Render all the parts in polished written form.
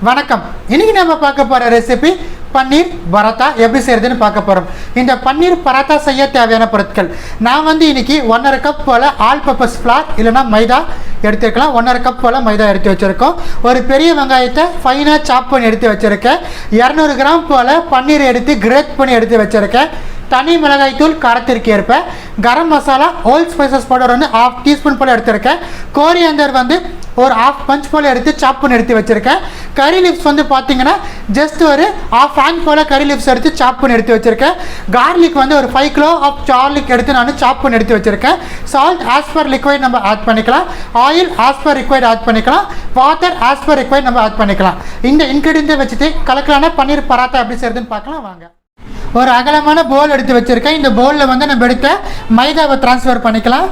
வணக்கம். இன்னைக்கு நம்ம பார்க்க போற ரெசிபி பன்னீர் பராத்தா எப்படி செய்யறதுன்னு பார்க்க போறோம். இந்த பன்னீர் பராத்தா செய்ய தேவையான பொருட்கள் நான் இன்னைக்கு 1.5 கப் போல ஆல் பர்பஸ் ஃப்ளார் இல்லைனா மைதா எடுத்துக்கலாம். 1.5 கப் போல மைதா எடுத்து வச்சிருக்கோம். ஒரு பெரிய வெங்காயத்தை ஃபைனாக சாப் பண்ணி எடுத்து வச்சிருக்கேன். 200 கிராம் போல பன்னீர் எடுத்து கிரேட் பண்ணி எடுத்து வச்சிருக்கேன். தனி மிளகாய் தூள் காரத்திற்கு ஏற்ப, garam masala whole spices powder 1/2 teaspoon போல் எடுத்திருக்கேன். கோரியண்டர் ஒரு 1/2 பஞ்ச் போல் எடுத்து சாப் பண்ணி எடுத்து வச்சிருக்கேன். கறி லீவ்ஸ் பார்த்தீங்கன்னா ஜஸ்ட் ஒரு 1/2 ஹேண்ட் போல் கறி லீவ்ஸ் எடுத்து சாப் பண்ணி எடுத்து வச்சிருக்கேன். கார்லிக் ஒரு 5 கிலோ ஆஃப் கார்லிக் எடுத்து நான் சாப் பண்ணி எடுத்து வச்சிருக்கேன். சால்ட் ஆஸ் பர் லிக்வைட் நம்ம ஆட் பண்ணிக்கலாம். ஆயில் ஆஸ் பர் ரிக்வைட் ஆட் பண்ணிக்கலாம். வாட்டர் ஆஸ் பர் ரிக்வைட் நம்ம ஆட் பண்ணிக்கலாம். இந்த இன்க்ரீடியன்ட்டை வச்சுட்டு கலக்கலான பன்னீர் பராத்தா எப்படி செய்யறதுன்னு பார்க்கலாம் வாங்க. ஒரு அகலமான போல் எடுத்து வச்சிருக்கேன். இந்த போலில் நம்ம எடுத்த மைதாவை டிரான்ஸ்ஃபர் பண்ணிக்கலாம்.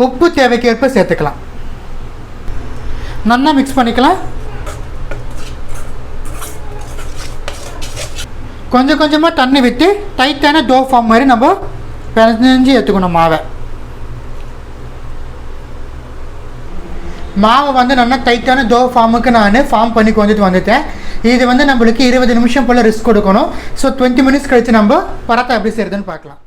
உப்பு தேவைக்கு ஏற்ப சேர்த்துக்கலாம். நல்லா மிக்ஸ் பண்ணிக்கலாம். கொஞ்சம் கொஞ்சமாக தண்ணி விட்டு டைட்டான டோ ஃபார்ம் மாதிரி நம்ம பிணைஞ்சு எடுத்துக்கணும். மாவை நல்லா டைட்டான டோ ஃபார்முக்கு நான் ஃபார்ம் பண்ணி வந்துட்டேன். இது நம்மளுக்கு 20 நிமிஷம் போல் ரிஸ்க் கொடுக்கணும். ஸோ 20 மினிட்ஸ் கழித்து நம்ம பராத்தா எப்படி செய்யறதுன்னு பார்க்கலாம்.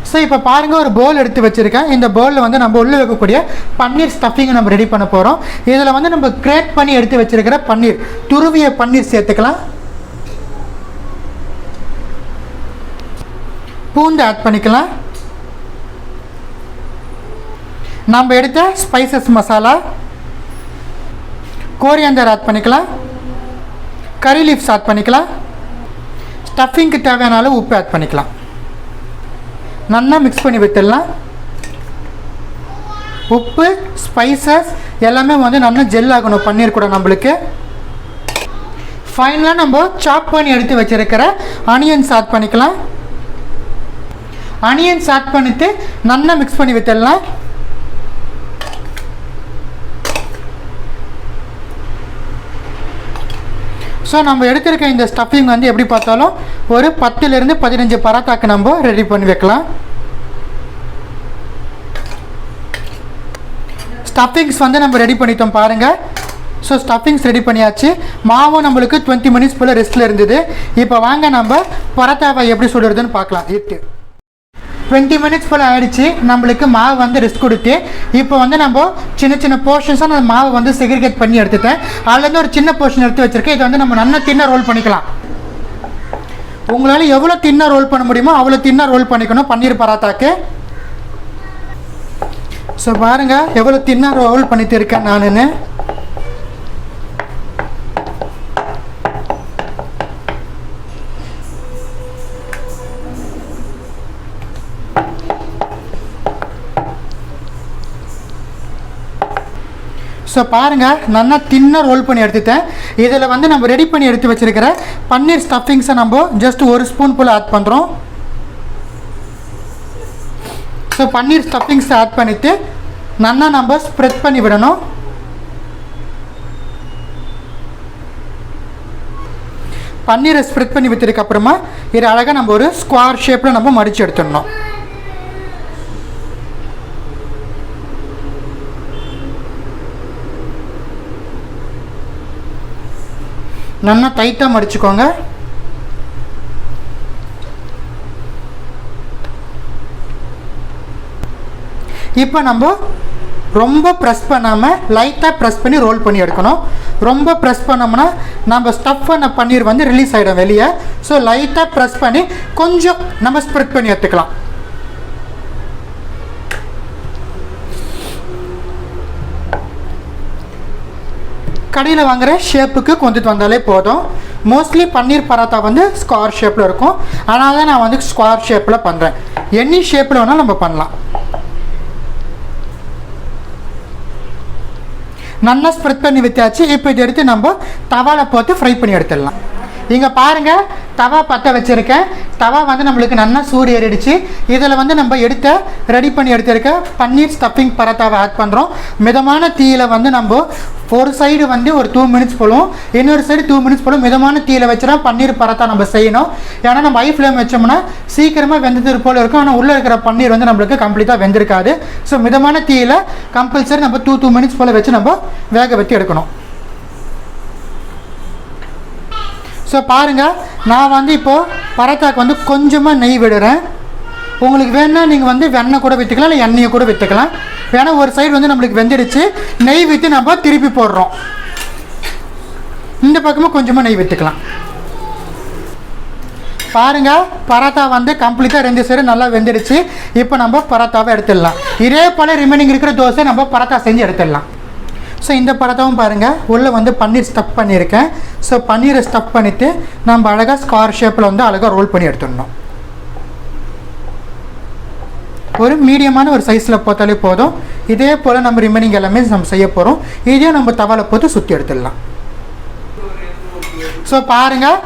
ஸோ இப்போ பாருங்கள், ஒரு பவுல் எடுத்து வச்சுருக்கேன். இந்த பவுலில் நம்ம உள்ளே வைக்கக்கூடிய பன்னீர் ஸ்டஃபிங்கை நம்ம ரெடி பண்ண போகிறோம். இதில் நம்ம கிரேட் பண்ணி எடுத்து வச்சுருக்கிற பன்னீர், துருவிய பன்னீர் சேர்த்துக்கலாம். பூண்டு ஆட் பண்ணிக்கலாம். நம்ம எடுத்த ஸ்பைசஸ் மசாலா, கோரியண்டர் ஆட் பண்ணிக்கலாம். கறி லீவ்ஸ் ஆட் பண்ணிக்கலாம். ஸ்டஃபிங்க்கு தேவையான அளவு உப்பு ஆட் பண்ணிக்கலாம். நல்லா மிக்ஸ் பண்ணி விட்டுடலாம். உப்பு ஸ்பைசஸ் எல்லாமே நல்லா ஜெல் ஆகணும் பன்னீர் கூட. நம்மளுக்கு ஃபைனலாக நம்ம சாப் பண்ணி எடுத்து வச்சிருக்கிற ஆனியன்ஸ் ஆட் பண்ணிக்கலாம். ஆனியன்ஸ் ஆட் பண்ணிவிட்டு நல்லா மிக்ஸ் பண்ணி விட்டுடலாம். ஸோ நம்ம எடுத்திருக்க இந்த ஸ்டஃபிங் எப்படி பார்த்தாலும் ஒரு 10லேருந்து 15 பராத்தாக்கு நம்ம ரெடி பண்ணி வைக்கலாம். ஸ்டஃபிங்ஸ் நம்ம ரெடி பண்ணிட்டோம் பாருங்கள். ஸோ ஸ்டஃபிங்ஸ் ரெடி பண்ணியாச்சு. மாவும் நம்மளுக்கு 20 மினிட்ஸ் போல் ரெஸ்ட்டில் இருந்தது. இப்போ வாங்க நம்ம பராத்தாவை எப்படி சுடுறதுன்னு பார்க்கலாம். 20 மினிட்ஸ் போல் ஆகிடுச்சு. நம்மளுக்கு மாவு ரெஸ்ட் கொடுத்து இப்போ நம்ம சின்ன சின்ன போர்ஷன்ஸாக நான் மாவை செக்ரிகேட் பண்ணி எடுத்துட்டேன். அதுலேருந்து ஒரு சின்ன போர்ஷன் எடுத்து வச்சுருக்கேன். இது நம்ம நல்லா தின்னாக ரோல் பண்ணிக்கலாம். உங்களால் எவ்வளோ தின்னாக ரோல் பண்ண முடியுமோ அவ்வளோ தின்னாக ரோல் பண்ணிக்கணும் பன்னீர் பராத்தாக்கு. ஸோ பாருங்கள் எவ்வளோ தின்னாக ரோல் பண்ணிட்டு இருக்கேன் நான். ஸோ பாருங்கள், நல்லா தின்னாக ரோல் பண்ணி எடுத்துட்டேன். இதில் நம்ம ரெடி பண்ணி எடுத்து வச்சுருக்கிற பன்னீர் ஸ்டஃபிங்ஸை நம்ம ஜஸ்ட் 1 ஸ்பூன் போல் ஆட் பண்ணுறோம். ஸோ பன்னீர் ஸ்டஃபிங்ஸை ஆட் பண்ணிவிட்டு நல்லா நம்ம ஸ்ப்ரெட் பண்ணி விடணும். பன்னீரை ஸ்ப்ரெட் பண்ணி விட்டதுக்கப்புறமா இது அழகாக நம்ம ஒரு ஸ்கொயர் ஷேப்பில் நம்ம மடித்து எடுத்துடணும். நல்லா டைட்டாக மடிச்சுக்கோங்க. இப்போ நம்ம ரொம்ப ப்ரெஸ் பண்ணாமல் லைட்டாக ப்ரெஸ் பண்ணி ரோல் பண்ணி எடுக்கணும். ரொம்ப ப்ரெஸ் பண்ணோம்னா நம்ம ஸ்டஃப் பண்ண பன்னீர் ரிலீஸ் ஆகிடும் வெளியே. ஸோ லைட்டாக ப்ரெஸ் பண்ணி கொஞ்சம் நம்ம ஸ்ப்ரெட் பண்ணி எடுத்துக்கலாம். கடையில் வாங்குகிற ஷேப்புக்கு கொண்டுட்டு வந்தாலே போதும். மோஸ்ட்லி பன்னீர் பராத்தா ஸ்கொயர் ஷேப்பில் இருக்கும். அதனால தான் நான் ஸ்கொயர் ஷேப்பில் பண்ணுறேன். எனி ஷேப்பில் வேணால் நம்ம பண்ணலாம். நல்லா ஸ்ப்ரெட் பண்ணி வித்தாச்சு. இப்போ இதை எடுத்து நம்ம தவாவில் போட்டு ஃப்ரை பண்ணி எடுத்துடலாம். இங்கே பாருங்கள், தவா பற்ற வச்சுருக்கேன். தவா நம்மளுக்கு நல்லா சூடு ஏறிடுச்சு. இதில் நம்ம ரெடி பண்ணி எடுத்துருக்க பன்னீர் ஸ்டஃபிங் பராத்தாவை ஆட் பண்ணுறோம். மிதமான தீயில் நம்ம ஒரு சைடு ஒரு 2 மினிட்ஸ் போலும், இன்னொரு சைடு 2 மினிட்ஸ் போலும் மிதமான தீயில் வச்சுனா பன்னீர் பராத்தா நம்ம செய்யணும். ஏன்னா நம்ம ஹை ஃப்ளேம் வச்சோம்னா சீக்கிரமாக வெந்தது போல் இருக்கும். ஆனால் உள்ளே இருக்கிற பன்னீர் நம்மளுக்கு கம்ப்ளீட்டாக வெந்திருக்காது. ஸோ மிதமான தீயில் கம்பல்சரி நம்ம 2 மினிட்ஸ் போல் வச்சு நம்ம வேக வச்சு எடுக்கணும். ஸோ பாருங்கள், நான் வந்து இப்போது பரோட்டாக்கு வந்து கொஞ்சமாக நெய் விடுறேன். உங்களுக்கு வேணுன்னா நீங்கள் வந்து வெண்ணெய் கூட விற்றுக்கலாம், இல்லை எண்ணெயை கூட விற்றுக்கலாம். ஏன்னா ஒரு சைடு வந்து நம்மளுக்கு வெந்துடுச்சு, நெய் விற்று நம்ம திருப்பி போடுறோம். இந்த பக்கமும் கொஞ்சமாக நெய் விற்றுக்கலாம். பாருங்கள், பரோட்டா வந்து கம்ப்ளீட்டாக 2 சைடு நல்லா வெந்துடுச்சு. இப்போ நம்ம பரோட்டாவை எடுத்துடலாம். இதே போல் ரிமைனிங் இருக்கிற தோசை நம்ம பரோட்டா செஞ்சு எடுத்துடலாம். ஸோ இந்த பரோட்டாவும் பாருங்கள், உள்ளே வந்து பன்னீர் ஸ்டஃப் பண்ணியிருக்கேன். ஸோ பன்னீரை ஸ்டஃப் பண்ணிவிட்டு நம்ம அழகாக ஸ்கொயர் ஷேப்பில் வந்து அழகாக ரோல் பண்ணி எடுத்துடணும். ஒரு மீடியமான ஒரு சைஸில் போட்டாலே போதும். இதே போல் நம்ம ரிமைனிங் எல்லாமே நம்ம செய்ய போகிறோம். இதே நம்ம தவாவில் போட்டு சுற்றி எடுத்துடலாம். ஸோ பாருங்கள்,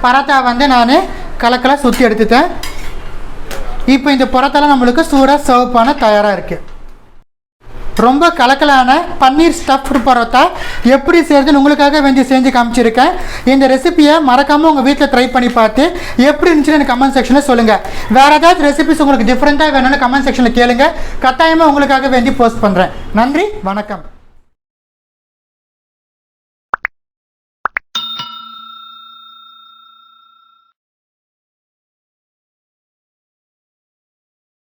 பரோட்டா வந்து நான் கலக்கலாக சுற்றி எடுத்துட்டேன். இப்போ இந்த பரோட்டாலாம் நம்மளுக்கு சூடாக சர்வ் பண்ண தயாராக இருக்குது. ரொம்ப கலக்கலான பன்னீர் ஸ்டஃப்டு பரோட்டா எப்படி செய்கிறதுன்னு உங்களுக்காக வேண்டி செஞ்சு காமிச்சிருக்கேன். இந்த ரெசிபியை மறக்காமல் உங்கள் வீட்டில் ட்ரை பண்ணி பார்த்து எப்படி இருந்துச்சுன்னு எனக்கு கமெண்ட் செக்ஷனில் சொல்லுங்கள். வேறு ஏதாவது ரெசிபிஸ் உங்களுக்கு டிஃப்ரெண்ட்டாக வேணும்னு கமெண்ட் செக்ஷனில் கேளுங்க. கட்டாயமாக உங்களுக்காக வேண்டி போஸ்ட் பண்ணுறேன். நன்றி, வணக்கம்.